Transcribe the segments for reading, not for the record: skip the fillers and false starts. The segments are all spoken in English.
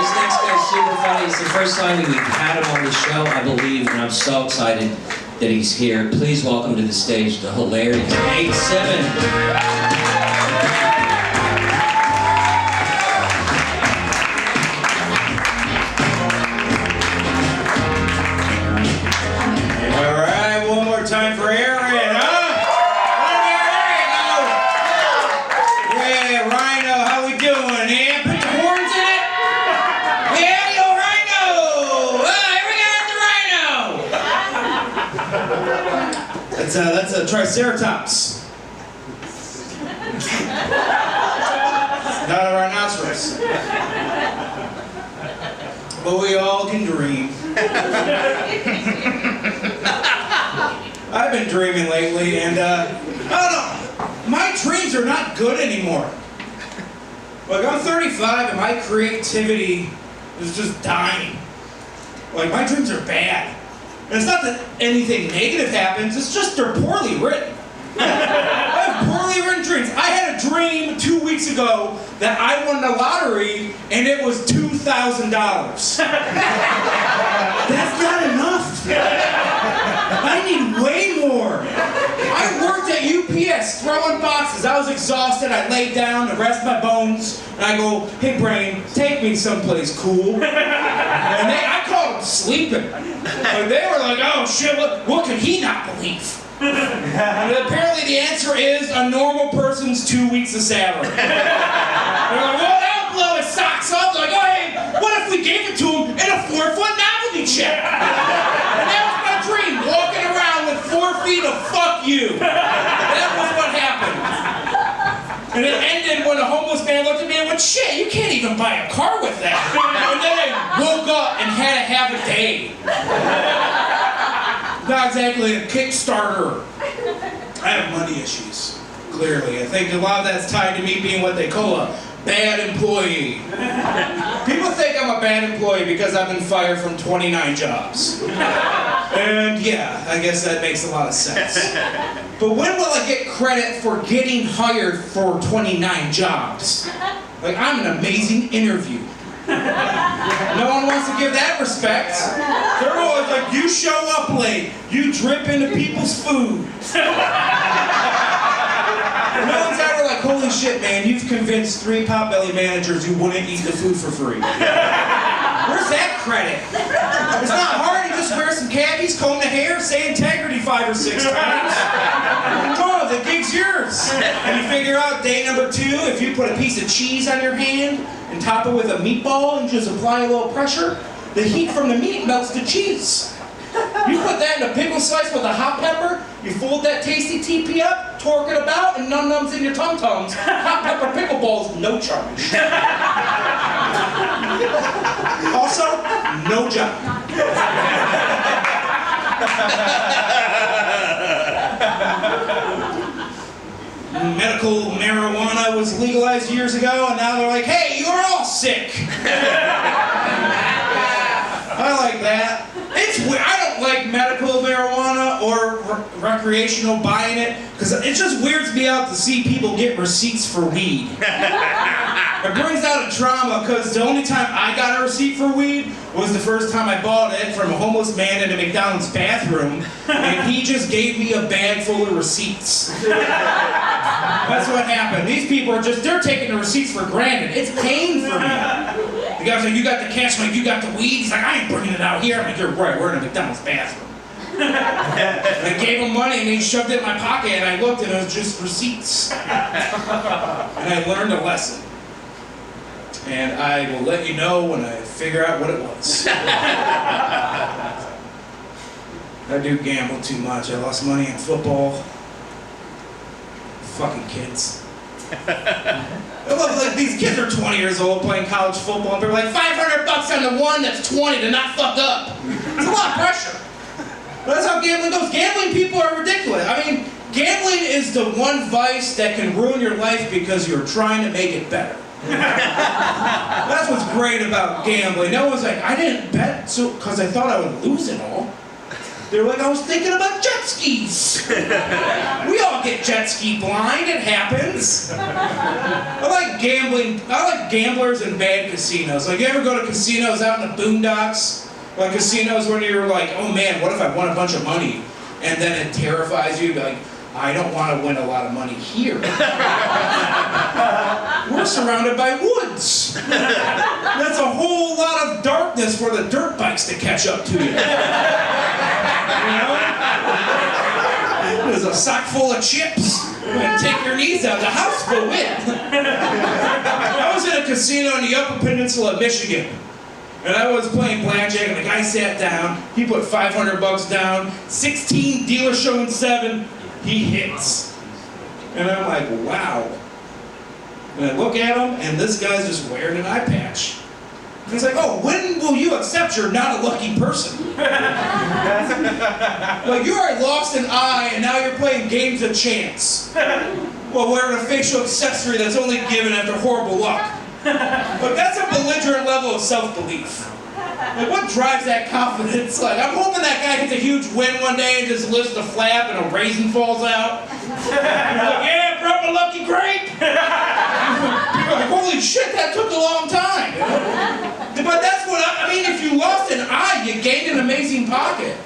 This next guy's super funny. It's the first time that we've had him on the show, I believe, and I'm so excited that he's here. Please welcome to the stage the hilarious Simmons. Time for Aaron, huh? There you go. Yeah, Rhino, how we doing? Yeah, put the horns in it. Yeah, yo, Rhino. Here we got the Rhino. That's a Triceratops. Not a rhinoceros. But we all can dream. I've been dreaming lately, and I don't know, my dreams are not good anymore. Like, I'm 35 and my creativity is just dying. Like, my dreams are bad. And it's not that anything negative happens, it's just they're poorly written. I have poorly written dreams. I had a dream 2 weeks ago that I won the lottery and it was $2,000. That's not enough. I need way more. I worked at UPS throwing boxes. I was exhausted. I laid down to rest my bones. And I go, hey brain, take me someplace cool. And I called them sleeping. And they were like, oh shit, what could he not believe? And apparently the answer is a normal person's 2 weeks of salary. They're like, well, that'll blow his socks off. They're like, oh hey, what if we gave it to him in a 4-foot novelty check? And that was my dream, walking around with 4 feet of fuck you. That was what happened. And it ended when a homeless man looked at me and went, shit, you can't even buy a car with that. And then I woke up and had to have a day. Not exactly a Kickstarter. I have money issues, clearly. I think a lot of that's tied to me being what they call a bad employee. People think I'm a bad employee because I've been fired from 29 jobs. And yeah, I guess that makes a lot of sense. But when will I get credit for getting hired for 29 jobs? Like, I'm an amazing interview. No one wants to give that respect. They're always like, you show up late, you drip into people's food. No one's ever like, holy shit man, you've convinced 3 Potbelly managers you wouldn't eat the food for free. Where's that credit? It's not hard, you just wear some khakis, comb the hair, say integrity 5 or 6 times. Oh, the gig's yours. And you figure out day number 2, if you put a piece of cheese on your hand and top it with a meatball and just apply a little pressure, the heat from the meat melts the cheese. You put that in a pickle slice with a hot pepper, you fold that tasty TP up, torque it about, and num-nums in your tum-tums. Hot pepper pickle balls, no charge. Also, no job. Medical marijuana was legalized years ago, and now they're like, hey, you're all sick. I like that. It's weird. I don't like medical marijuana or recreational buying it, because it just weirds me out to see people get receipts for weed. It brings out a trauma, because the only time I got a receipt for weed was the first time I bought it from a homeless man in a McDonald's bathroom, and he just gave me a bag full of receipts. That's what happened. These people are they're taking the receipts for granted. It's pain for me. The guy's like, you got the cash, I'm like, you got the weed? He's like, I ain't bringing it out here. I'm like, you're right, we're in a McDonald's bathroom. I gave him money and he shoved it in my pocket and I looked and it was just receipts. And I learned a lesson. And I will let you know when I figure out what it was. I do gamble too much. I lost money in football. Fucking kids. I love, like, these kids are 20 years old playing college football and they're like, $500 on the one that's 20 to not fuck up. It's a lot of pressure. But that's how gambling goes. Gambling people are ridiculous. I mean, gambling is the one vice that can ruin your life because you're trying to make it better. That's what's great about gambling. No one's like, I didn't bet because I thought I would lose it all. They're like, I was thinking about jet jet skis. We all get jet ski blind, it happens. I like gambling. I like gamblers and bad casinos. Like, you ever go to casinos out in the boondocks? Like casinos when you're like, oh man, what if I won a bunch of money? And then it terrifies you, like, I don't want to win a lot of money here. We're surrounded by woods. That's a whole lot of darkness for the dirt bikes to catch up to you. You know? There's a sock full of chips. And take your knees out. The house will win. I was in a casino in the Upper Peninsula of Michigan. And I was playing blackjack, and the guy sat down. He put $500 down. 16 dealer showing 7. He hits. And I'm like, wow. And I look at him, and this guy's just wearing an eye patch. And he's like, oh, when will you accept you're not a lucky person? Like, you already lost an eye, and now you're playing games of chance. Well, wearing a facial accessory that's only given after horrible luck. But that's a belligerent level of self-belief. Like, what drives that confidence? Like, I'm hoping that guy gets a huge win one day and just lifts the flap and a raisin falls out. He's like, yeah, bro, I'm a lucky grape. People are like, holy shit, that took a long time. But that's what I mean, if you lost an eye, you gained an amazing pocket.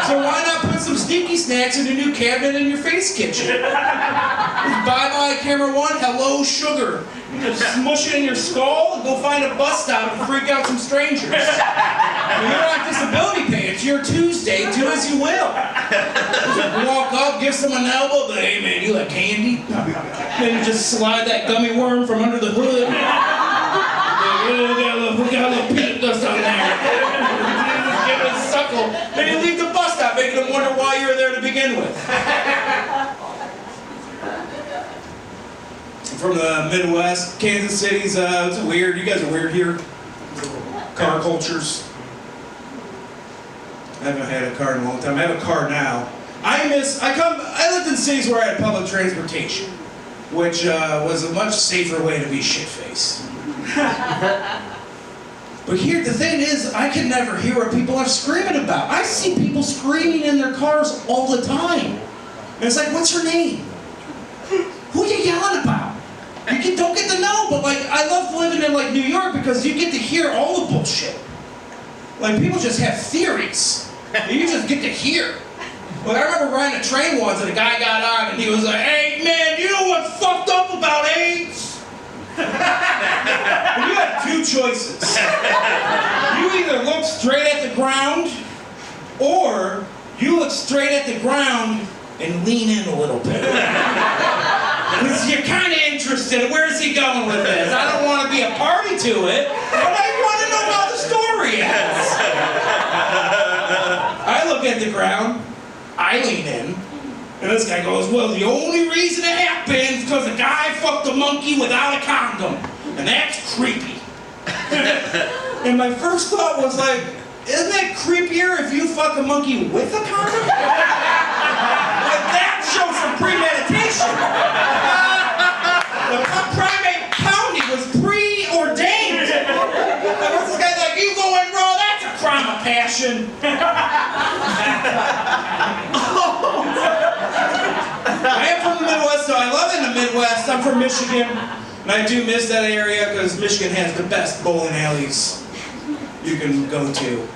So why not put some sneaky snacks in a new cabinet in your face kitchen? Bye bye camera 1, hello sugar. You just smush it in your skull and go find a bus stop and freak out some strangers. You don't have disability pay, it's your Tuesday, do as you will. Just walk up, give someone an elbow, but hey man, you like candy? Then you just slide that gummy worm from under the hood. We got a little peanut dust on there. Just give it a suckle. Then you leave the bus stop, making them wonder why you were there to begin with. From the Midwest, Kansas City's, it's weird. You guys are weird here. Car cultures. I haven't had a car in a long time. I have a car now. I lived in cities where I had public transportation, which was a much safer way to be shit-faced. But here, the thing is, I can never hear what people are screaming about. I see people screaming in their cars all the time. And it's like, what's her name? Who are you yelling about? You don't get to know, but like, I love living in like New York because you get to hear all the bullshit. Like, people just have theories. You just get to hear. Like, I remember riding a train once and a guy got on and he was like, hey man, you know what's fucked up about AIDS? And you have 2 choices. You either look straight at the ground, or you look straight at the ground and lean in a little bit. Because you're kind of interested. Where's he going with this? I don't want to be a party to it, but I want to know how the story is. I look at the ground, I lean in, and this guy goes, well, the only reason it happened is because a guy fucked a monkey without a condom, and that's creepy. And my first thought was like, isn't that creepier if you fuck a monkey with a condom? Like, that shows some premeditation. The primate county was preordained. Like, what's this guy like, you go in raw, that's a crime of passion. I am from the Midwest, so I love in the Midwest. I'm from Michigan, and I do miss that area because Michigan has the best bowling alleys you can go to.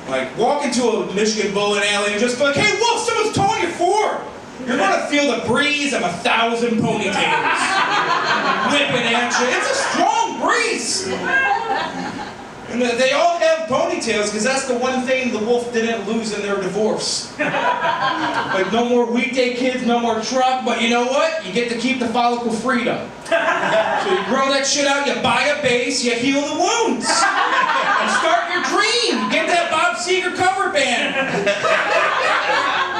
Like, walk into a Michigan bowling alley and just be like, hey, Wolf, someone's towing your Ford. You're gonna feel the breeze of 1,000 ponytails whipping at you. It's a strong breeze. And they all have ponytails because that's the one thing the Wolf didn't lose in their divorce. Like, no more weekday kids, no more truck, but you know what? You get to keep the follicle freedom. So you grow that shit out, you buy a base, you heal the wounds. You start your dream. Get that Bob Seger cover band.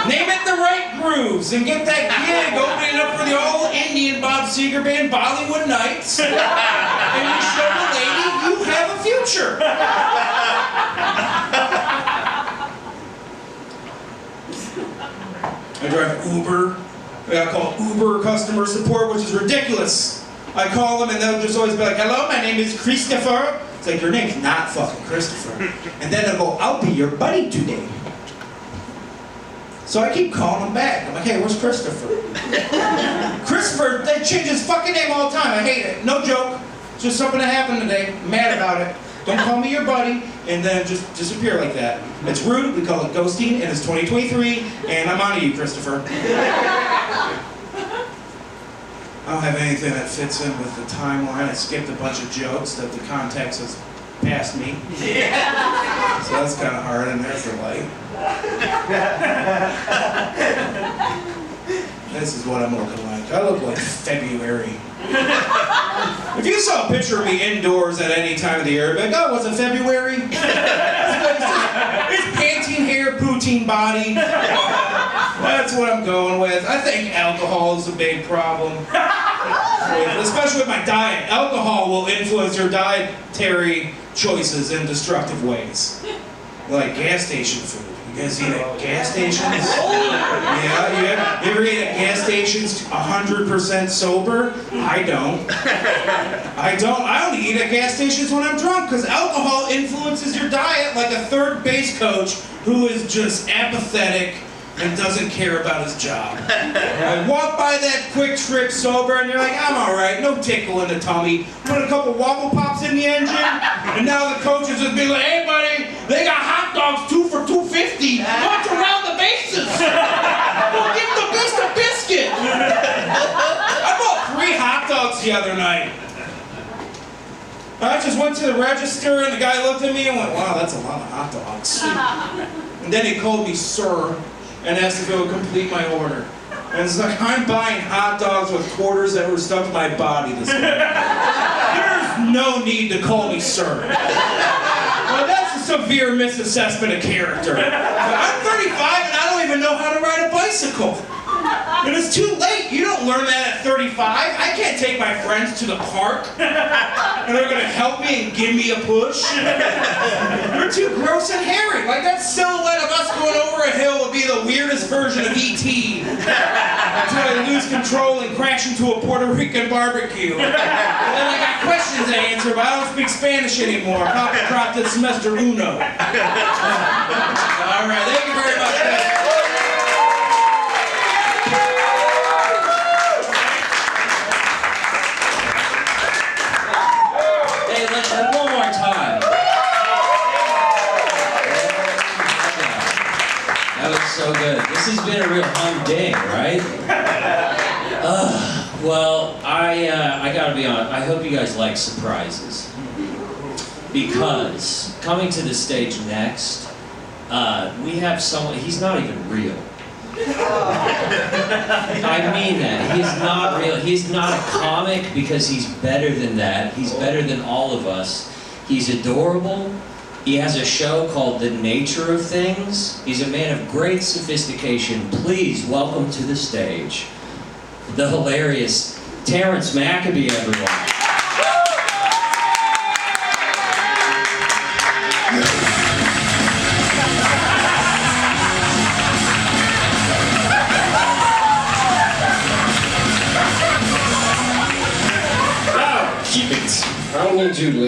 Name it the right grooves and get that gig opening up for the all-Indian Bob Seger band, Bollywood Nights. And you show the lady you have a future. I drive Uber. I call Uber customer support, which is ridiculous. I call them and they'll just always be like, hello, my name is Christopher. It's like, your name's not fucking Christopher. And then they'll go, I'll be your buddy today. So I keep calling him back. I'm like, hey, where's Christopher? Christopher, they change his fucking name all the time. I hate it. No joke. It's just something that happened today. I'm mad about it. Don't call me your buddy and then just disappear like that. It's rude. We call it ghosting, and it's 2023, and I'm on to you, Christopher. I don't have anything that fits in with the timeline. I skipped a bunch of jokes that the context has passed me. Yeah. So that's kind of hard, and there's the light. This is what I'm looking like. I look like February. If you saw a picture of me indoors at any time of the year, you'd be like, oh, was it February? It's Pantene hair, poutine body. That's what I'm going with. I think alcohol is a big problem. Especially with my diet. Alcohol will influence your dietary choices in destructive ways. Like gas station food. You guys eat at gas stations? Yeah, you ever eat at gas stations 100% sober? I don't. I only eat at gas stations when I'm drunk, because alcohol influences your diet like a third base coach who is just apathetic and doesn't care about his job. I walk by that quick trip sober and you're like, I'm alright, no tickle in the tummy. Put a couple Wobble Pops in the engine, and now the coach is just be like, hey buddy, they got hot dogs 2 for $2.50. March around the bases. Well, give the best a biscuit. I bought 3 hot dogs the other night. I just went to the register and the guy looked at me and went, wow, that's a lot of hot dogs. And then he called me sir and asked if it would complete my order. And it's like, I'm buying hot dogs with quarters that were stuck to my body this morning. There's no need to call me sir. Well, that's a severe misassessment of character. I'm 35 and I don't even know how to ride a bicycle. And it's too late. You don't learn that at 35. I can't take my friends to the park and they're going to help me and give me a push. You're too gross and hairy. Like that silhouette of us going over a hill would be the weirdest version of E.T. Until I lose control and crash into a Puerto Rican barbecue. And then I got questions to answer, but I don't speak Spanish anymore. Papa dropped it semester uno. All right, thank you very much, guys. One more time. That was so good. This has been a real humding, right? Well, I gotta be honest. I hope you guys like surprises, because coming to the stage next, we have someone. He's not even real. I mean that. He's not real. He's not a comic, because he's better than that. He's better than all of us. He's adorable. He has a show called The Nature of Things. He's a man of great sophistication. Please welcome to the stage the hilarious Terrence Maccabee, everyone. I don't need you to